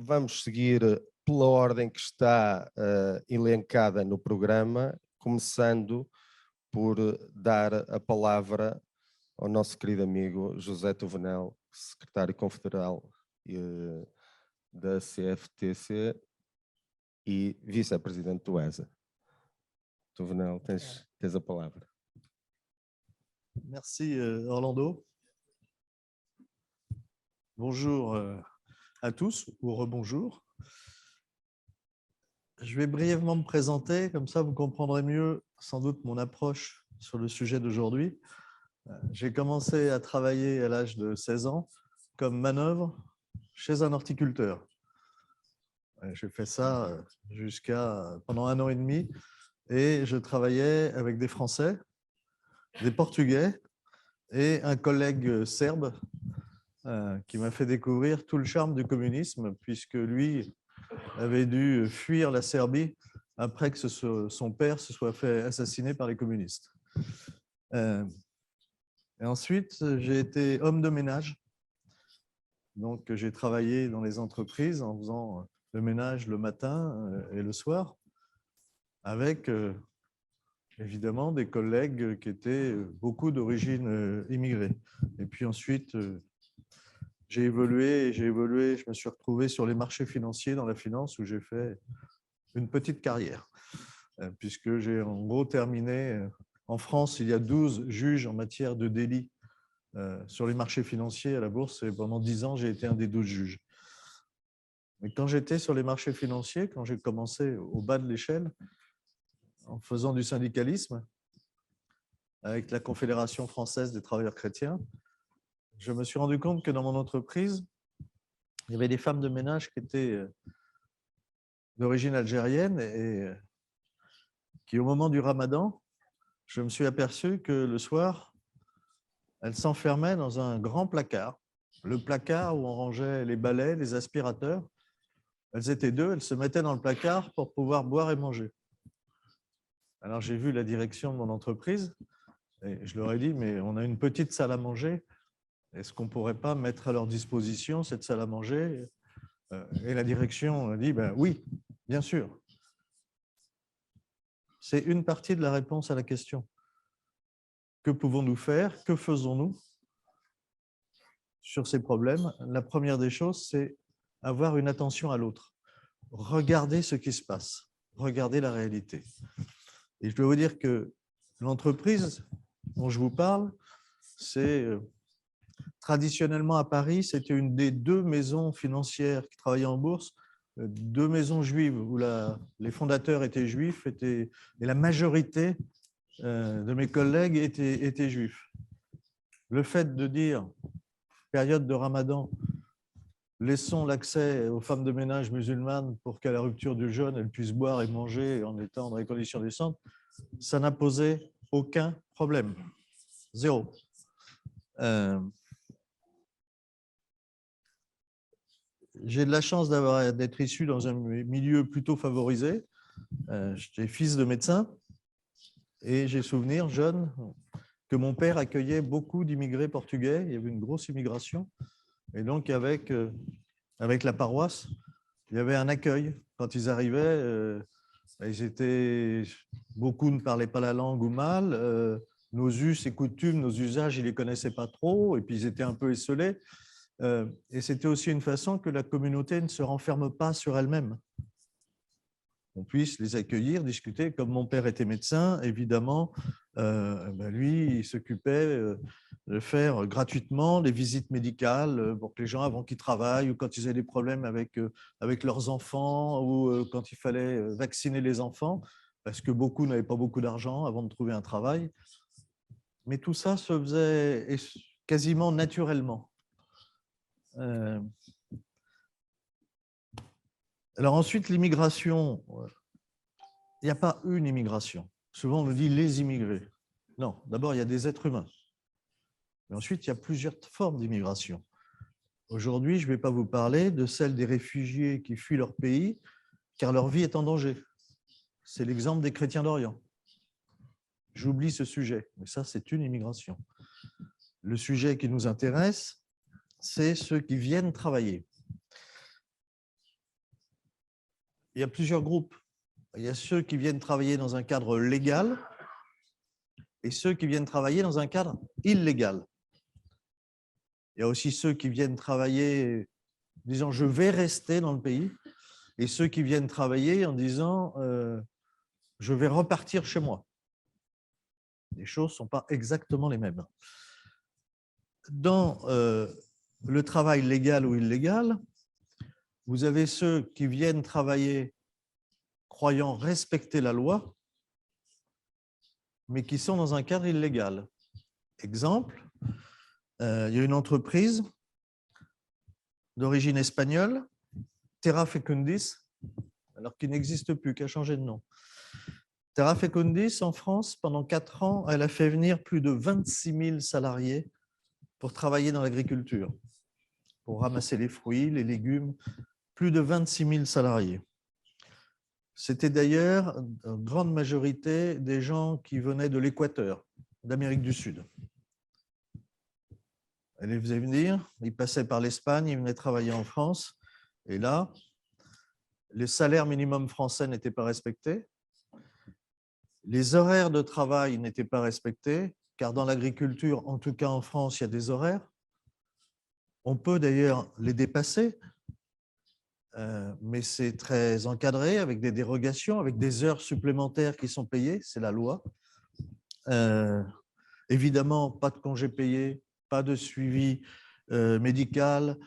vamos seguir pela ordem que está elencada no programa, começando por dar a palavra ao nosso querido amigo José Tovenel, secretário confederal da CFTC e vice-presidente do ESA. Tovenel, tens a palavra. Merci Orlando. Bonjour à tous, ou rebonjour. Je vais brièvement me présenter, comme ça vous comprendrez mieux sans doute mon approche sur le sujet d'aujourd'hui. J'ai commencé à travailler à l'âge de 16 ans comme manœuvre chez un horticulteur. J'ai fait ça pendant 1 an et demi et je travaillais avec des Français, des Portugais et un collègue serbe qui m'a fait découvrir tout le charme du communisme, puisque lui avait dû fuir la Serbie après que son père se soit fait assassiner par les communistes. Et ensuite, j'ai été homme de ménage. Donc, j'ai travaillé dans les entreprises en faisant le ménage le matin et le soir, avec évidemment des collègues qui étaient beaucoup d'origine immigrée. Et puis ensuite, j'ai évolué, je me suis retrouvé sur les marchés financiers dans la finance où j'ai fait une petite carrière, puisque j'ai en gros terminé. En France, il y a 12 juges en matière de délit sur les marchés financiers à la bourse et pendant 10 ans, j'ai été un des 12 juges. Mais quand j'étais sur les marchés financiers, quand j'ai commencé au bas de l'échelle, en faisant du syndicalisme avec la Confédération française des travailleurs chrétiens, je me suis rendu compte que dans mon entreprise, il y avait des femmes de ménage qui étaient d'origine algérienne et qui, au moment du ramadan, je me suis aperçu que le soir, elles s'enfermaient dans un grand placard, le placard où on rangeait les balais, les aspirateurs. Elles étaient 2, elles se mettaient dans le placard pour pouvoir boire et manger. Alors j'ai vu la direction de mon entreprise et je leur ai dit, mais on a une petite salle à manger, est-ce qu'on ne pourrait pas mettre à leur disposition cette salle à manger? Et la direction a dit, ben oui, bien sûr. C'est une partie de la réponse à la question. Que pouvons-nous faire? Que faisons-nous sur ces problèmes? La première des choses, c'est avoir une attention à l'autre. Regardez ce qui se passe. Regardez la réalité. Et je dois vous dire que l'entreprise dont je vous parle, c'est traditionnellement à Paris, c'était une des 2 maisons financières qui travaillaient en bourse, 2 maisons juives où les fondateurs étaient juifs et la majorité de mes collègues étaient juifs. Le fait de dire, période de Ramadan, laissons l'accès aux femmes de ménage musulmanes pour qu'à la rupture du jeûne, elles puissent boire et manger en étant dans des conditions décentes, ça n'a posé aucun problème. Zéro. J'ai de la chance d'être issu dans un milieu plutôt favorisé. J'étais fils de médecin et j'ai souvenir, jeune, que mon père accueillait beaucoup d'immigrés portugais. Il y avait une grosse immigration. Et donc, avec la paroisse, il y avait un accueil. Quand ils arrivaient, beaucoup ne parlaient pas la langue ou mal. Nos us et coutumes, nos usages, ils ne les connaissaient pas trop. Et puis, ils étaient un peu esselés. Et c'était aussi une façon que la communauté ne se renferme pas sur elle-même. On puisse les accueillir, discuter. Comme mon père était médecin, évidemment, lui, il s'occupait de faire gratuitement des visites médicales pour que les gens, avant qu'ils travaillent ou quand ils avaient des problèmes avec leurs enfants ou quand il fallait vacciner les enfants, parce que beaucoup n'avaient pas beaucoup d'argent avant de trouver un travail. Mais tout ça se faisait quasiment naturellement. Alors ensuite, l'immigration, il n'y a pas une immigration. Souvent, on nous dit les immigrés. Non, d'abord, il y a des êtres humains. Mais ensuite, il y a plusieurs formes d'immigration. Aujourd'hui, je ne vais pas vous parler de celle des réfugiés qui fuient leur pays car leur vie est en danger. C'est l'exemple des chrétiens d'Orient. J'oublie ce sujet, mais ça, c'est une immigration. Le sujet qui nous intéresse, c'est ceux qui viennent travailler. il y a plusieurs groupes. Il y a ceux qui viennent travailler dans un cadre légal et ceux qui viennent travailler dans un cadre illégal. Il y a aussi ceux qui viennent travailler en disant « je vais rester dans le pays » et ceux qui viennent travailler en disant « je vais repartir chez moi ». Les choses ne sont pas exactement les mêmes. Dans le travail légal ou illégal, vous avez ceux qui viennent travailler croyant respecter la loi, mais qui sont dans un cadre illégal. Exemple, il y a une entreprise d'origine espagnole, Terra Fecundis, alors qui n'existe plus, qui a changé de nom. Terra Fecundis, en France, pendant 4 ans, elle a fait venir plus de 26 000 salariés pour travailler dans l'agriculture, pour ramasser les fruits, les légumes, plus de 26 000 salariés. C'était d'ailleurs une grande majorité des gens qui venaient de l'Équateur, d'Amérique du Sud. Elle les faisait venir, ils passaient par l'Espagne, ils venaient travailler en France, et là, le salaire minimum français n'était pas respecté, les horaires de travail n'étaient pas respectés, car dans l'agriculture, en tout cas en France, il y a des horaires. On peut d'ailleurs les dépasser, mais c'est très encadré, avec des dérogations, avec des heures supplémentaires qui sont payées, c'est la loi. Évidemment, pas de congés payés, pas de suivi médical,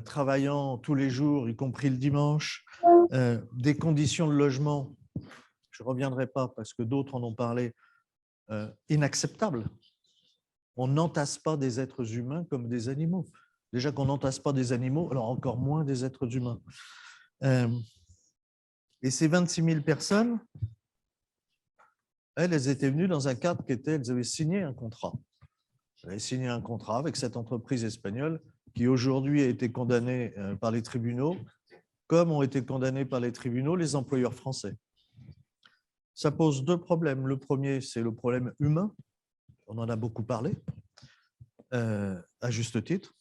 travaillant tous les jours, y compris le dimanche, des conditions de logement, je ne reviendrai pas parce que d'autres en ont parlé, inacceptables. On n'entasse pas des êtres humains comme des animaux. Déjà qu'on n'entasse pas des animaux, alors encore moins des êtres humains. Et ces 26 000 personnes, elles étaient venues dans un cadre qui était, elles avaient signé un contrat. Elles avaient signé un contrat avec cette entreprise espagnole qui aujourd'hui a été condamnée par les tribunaux, comme ont été condamnés par les tribunaux les employeurs français. Ça pose 2 problèmes. Le premier, c'est le problème humain. On en a beaucoup parlé, à juste titre.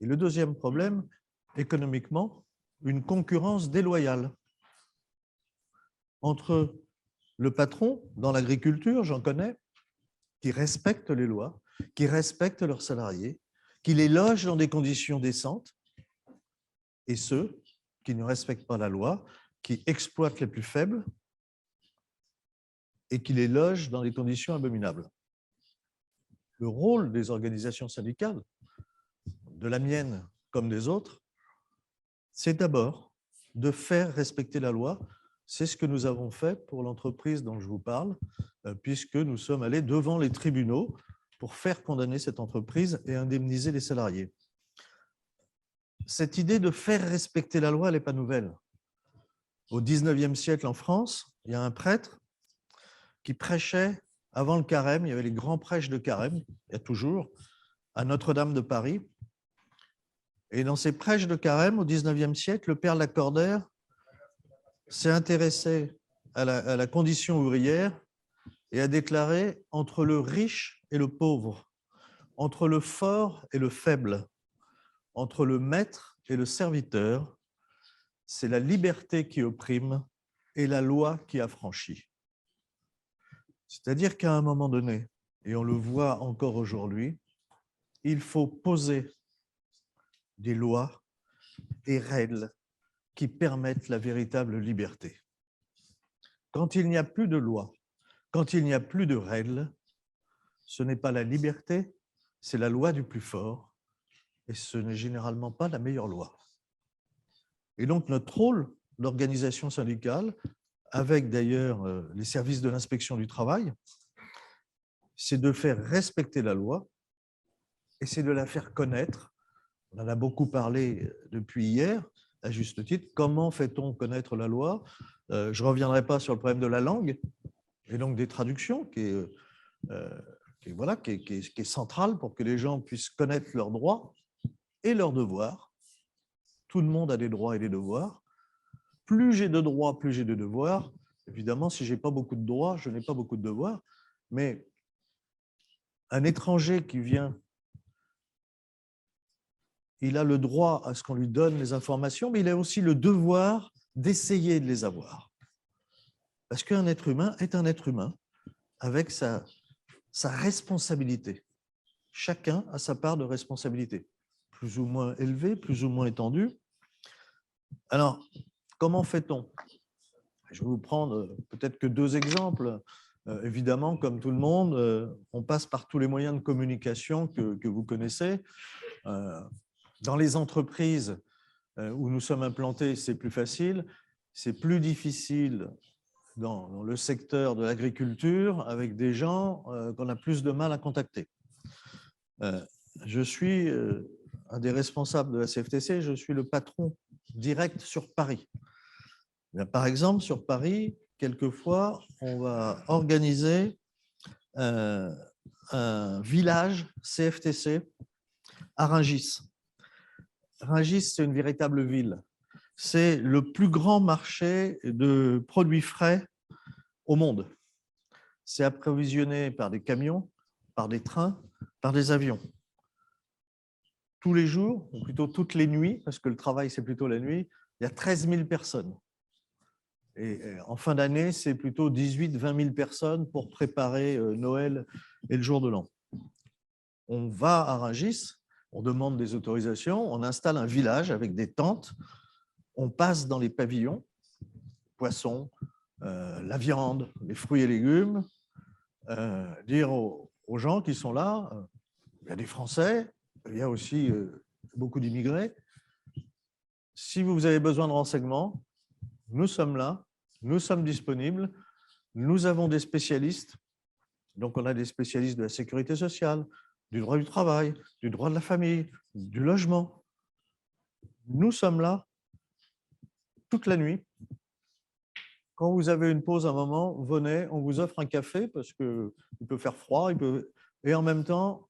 Et le deuxième problème, économiquement, une concurrence déloyale entre le patron dans l'agriculture, j'en connais, qui respecte les lois, qui respecte leurs salariés, qui les loge dans des conditions décentes, et ceux qui ne respectent pas la loi, qui exploitent les plus faibles et qui les logent dans des conditions abominables. Le rôle des organisations syndicales, de la mienne comme des autres, c'est d'abord de faire respecter la loi. C'est ce que nous avons fait pour l'entreprise dont je vous parle, puisque nous sommes allés devant les tribunaux pour faire condamner cette entreprise et indemniser les salariés. Cette idée de faire respecter la loi, elle n'est pas nouvelle. Au XIXe siècle en France, il y a un prêtre qui prêchait avant le carême, il y avait les grands prêches de carême, il y a toujours, à Notre-Dame de Paris. Et dans ces prêches de carême, au XIXe siècle, le père Lacordaire s'est intéressé à la condition ouvrière et a déclaré « entre le riche et le pauvre, entre le fort et le faible, entre le maître et le serviteur, c'est la liberté qui opprime et la loi qui affranchit. » C'est-à-dire qu'à un moment donné, et on le voit encore aujourd'hui, il faut poser des lois, des règles qui permettent la véritable liberté. Quand il n'y a plus de loi, quand il n'y a plus de règles, ce n'est pas la liberté, c'est la loi du plus fort, et ce n'est généralement pas la meilleure loi. Et donc notre rôle d'organisation syndicale, avec d'ailleurs les services de l'inspection du travail, c'est de faire respecter la loi et c'est de la faire connaître. On en a beaucoup parlé depuis hier, à juste titre. Comment fait-on connaître la loi? Je ne reviendrai pas sur le problème de la langue et donc des traductions qui est central pour que les gens puissent connaître leurs droits et leurs devoirs. Tout le monde a des droits et des devoirs. Plus j'ai de droits, plus j'ai de devoirs. Évidemment, si je n'ai pas beaucoup de droits, je n'ai pas beaucoup de devoirs. Mais un étranger qui vient, il a le droit à ce qu'on lui donne les informations, mais il a aussi le devoir d'essayer de les avoir. Parce qu'un être humain est un être humain avec sa responsabilité. Chacun a sa part de responsabilité, plus ou moins élevée, plus ou moins étendue. Alors, comment fait-on? Je vais vous prendre peut-être que 2 exemples. Évidemment, comme tout le monde, on passe par tous les moyens de communication que vous connaissez. Dans les entreprises où nous sommes implantés, c'est plus facile. C'est plus difficile dans le secteur de l'agriculture avec des gens qu'on a plus de mal à contacter. Je suis un des responsables de la CFTC, je suis le patron direct sur Paris. Par exemple, sur Paris, quelquefois, on va organiser un village CFTC à Rungis. Rungis, c'est une véritable ville. C'est le plus grand marché de produits frais au monde. C'est approvisionné par des camions, par des trains, par des avions. Tous les jours, ou plutôt toutes les nuits, parce que le travail, c'est plutôt la nuit, il y a 13 000 personnes. Et en fin d'année, c'est plutôt 18-20 000 personnes pour préparer Noël et le jour de l'an. On va à Rungis, on demande des autorisations, on installe un village avec des tentes, on passe dans les pavillons, poissons, la viande, les fruits et légumes, dire aux gens qui sont là, il y a des Français, il y a aussi beaucoup d'immigrés. Si vous avez besoin de renseignements, nous sommes là, nous sommes disponibles, nous avons des spécialistes. Donc, on a des spécialistes de la sécurité sociale, du droit du travail, du droit de la famille, du logement. Nous sommes là toute la nuit. Quand vous avez une pause, un moment, venez, on vous offre un café parce qu'il peut faire froid, et en même temps,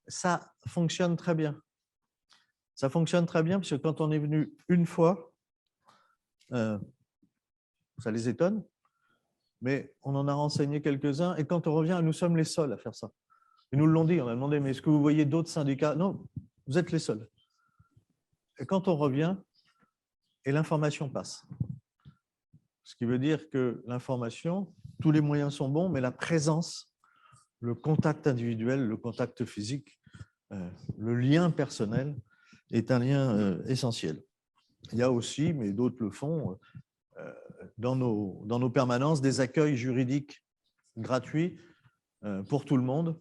ça fonctionne très bien. Ça fonctionne très bien parce que quand on est venu une fois, ça les étonne, mais on en a renseigné quelques-uns et quand on revient, nous sommes les seuls à faire ça. Ils nous l'ont dit, on a demandé, mais est-ce que vous voyez d'autres syndicats? Non, vous êtes les seuls. Et quand on revient, et l'information passe. Ce qui veut dire que l'information, tous les moyens sont bons, mais la présence, le contact individuel, le contact physique, le lien personnel est un lien essentiel. Il y a aussi, mais d'autres le font, dans nos permanences, des accueils juridiques gratuits pour tout le monde,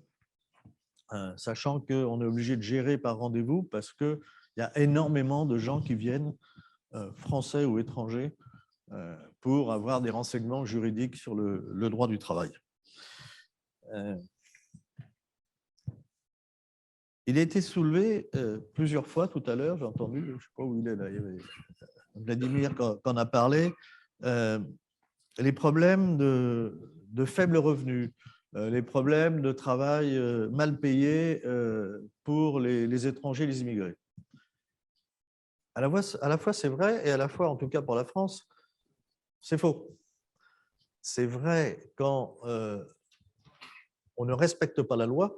sachant qu'on est obligé de gérer par rendez-vous parce qu'il y a énormément de gens qui viennent, français ou étrangers, pour avoir des renseignements juridiques sur le droit du travail. Il a été soulevé plusieurs fois tout à l'heure, j'ai entendu, je ne sais pas où il est là, il y avait Vladimir qui en a parlé, les problèmes de faibles revenus, les problèmes de travail mal payé pour les étrangers, les immigrés. À la fois c'est vrai, et à la fois, en tout cas pour la France, c'est faux. C'est vrai quand on ne respecte pas la loi,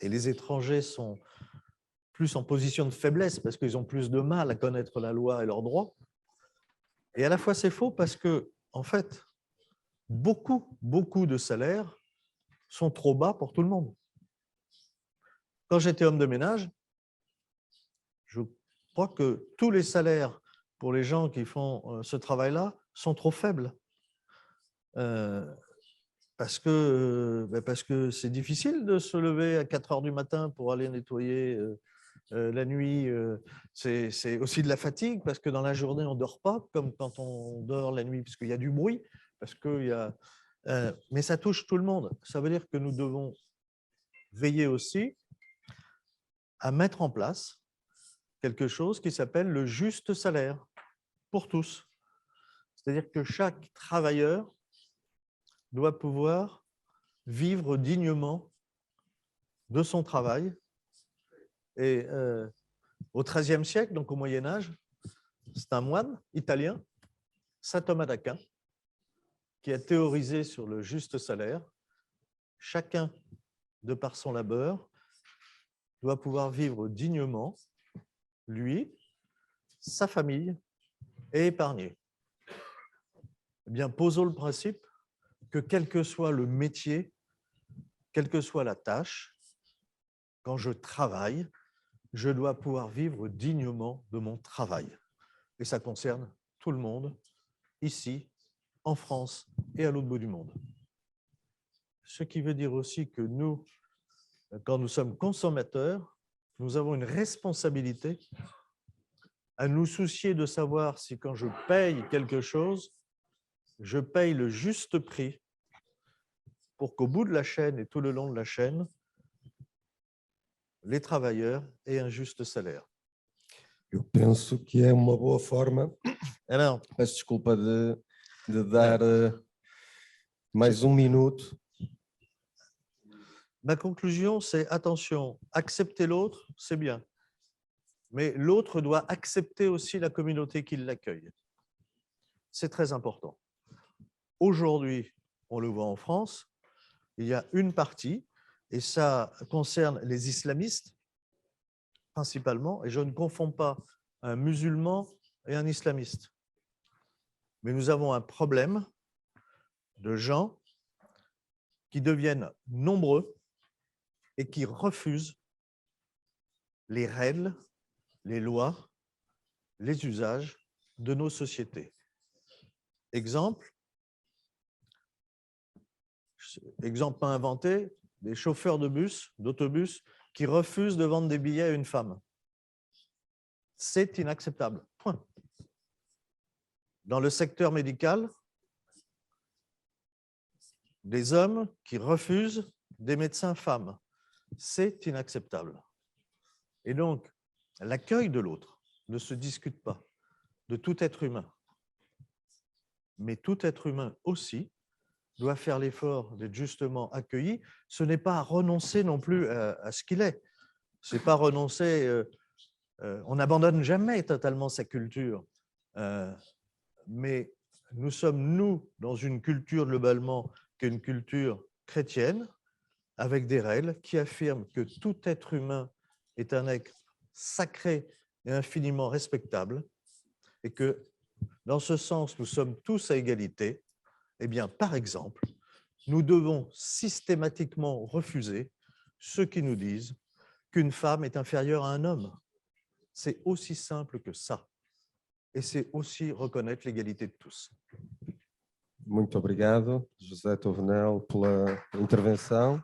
et les étrangers sont plus en position de faiblesse parce qu'ils ont plus de mal à connaître la loi et leurs droits. Et à la fois, c'est faux parce que, en fait, beaucoup de salaires sont trop bas pour tout le monde. Quand j'étais homme de ménage, je crois que tous les salaires pour les gens qui font ce travail-là sont trop faibles. Parce que c'est difficile de se lever à 4 heures du matin pour aller nettoyer la nuit. C'est aussi de la fatigue parce que dans la journée, on ne dort pas comme quand on dort la nuit parce qu'il y a du bruit. Mais ça touche tout le monde. Ça veut dire que nous devons veiller aussi à mettre en place quelque chose qui s'appelle le juste salaire pour tous. C'est-à-dire que chaque travailleur doit pouvoir vivre dignement de son travail. Et au XIIIe siècle, donc au Moyen-Âge, c'est un moine italien, saint Thomas d'Aquin, qui a théorisé sur le juste salaire. Chacun, de par son labeur, doit pouvoir vivre dignement, lui, sa famille et épargner. Eh bien, posons le principe que quel que soit le métier, quelle que soit la tâche, quand je travaille, je dois pouvoir vivre dignement de mon travail. Et ça concerne tout le monde, ici, en France et à l'autre bout du monde. Ce qui veut dire aussi que nous, quand nous sommes consommateurs, nous avons une responsabilité à nous soucier de savoir si quand je paye quelque chose, je paye le juste prix pour qu'au bout de la chaîne et tout le long de la chaîne, les travailleurs aient un juste salaire. Eu penso que é uma boa forma, Alors, peço desculpa de dar mais minuto. ma conclusion, c'est attention, accepter l'autre, c'est bien. Mais l'autre doit accepter aussi la communauté qui l'accueille. C'est très important. Aujourd'hui, on le voit en France, il y a une partie, et ça concerne les islamistes principalement, et je ne confonds pas un musulman et un islamiste. Mais nous avons un problème de gens qui deviennent nombreux et qui refusent les règles, les lois, les usages de nos sociétés. Exemple pas inventé, des chauffeurs de bus, d'autobus, qui refusent de vendre des billets à une femme. C'est inacceptable. Point. Dans le secteur médical, des hommes qui refusent des médecins femmes. C'est inacceptable. Et donc, l'accueil de l'autre ne se discute pas, de tout être humain. Mais tout être humain aussi doit faire l'effort d'être justement accueilli. Ce n'est pas renoncer non plus à ce qu'il est. Ce n'est pas renoncer, on n'abandonne jamais totalement sa culture. Mais nous sommes, nous, dans une culture globalement, qui est une culture chrétienne, avec des règles qui affirment que tout être humain est un être sacré et infiniment respectable, et que, dans ce sens, nous sommes tous à égalité. Eh bien, par exemple, nous devons systématiquement refuser ceux qui nous disent qu'une femme est inférieure à un homme. C'est aussi simple que ça. Et c'est aussi reconnaître l'égalité de tous. Muito obrigado, José Tovenel, pela intervenção.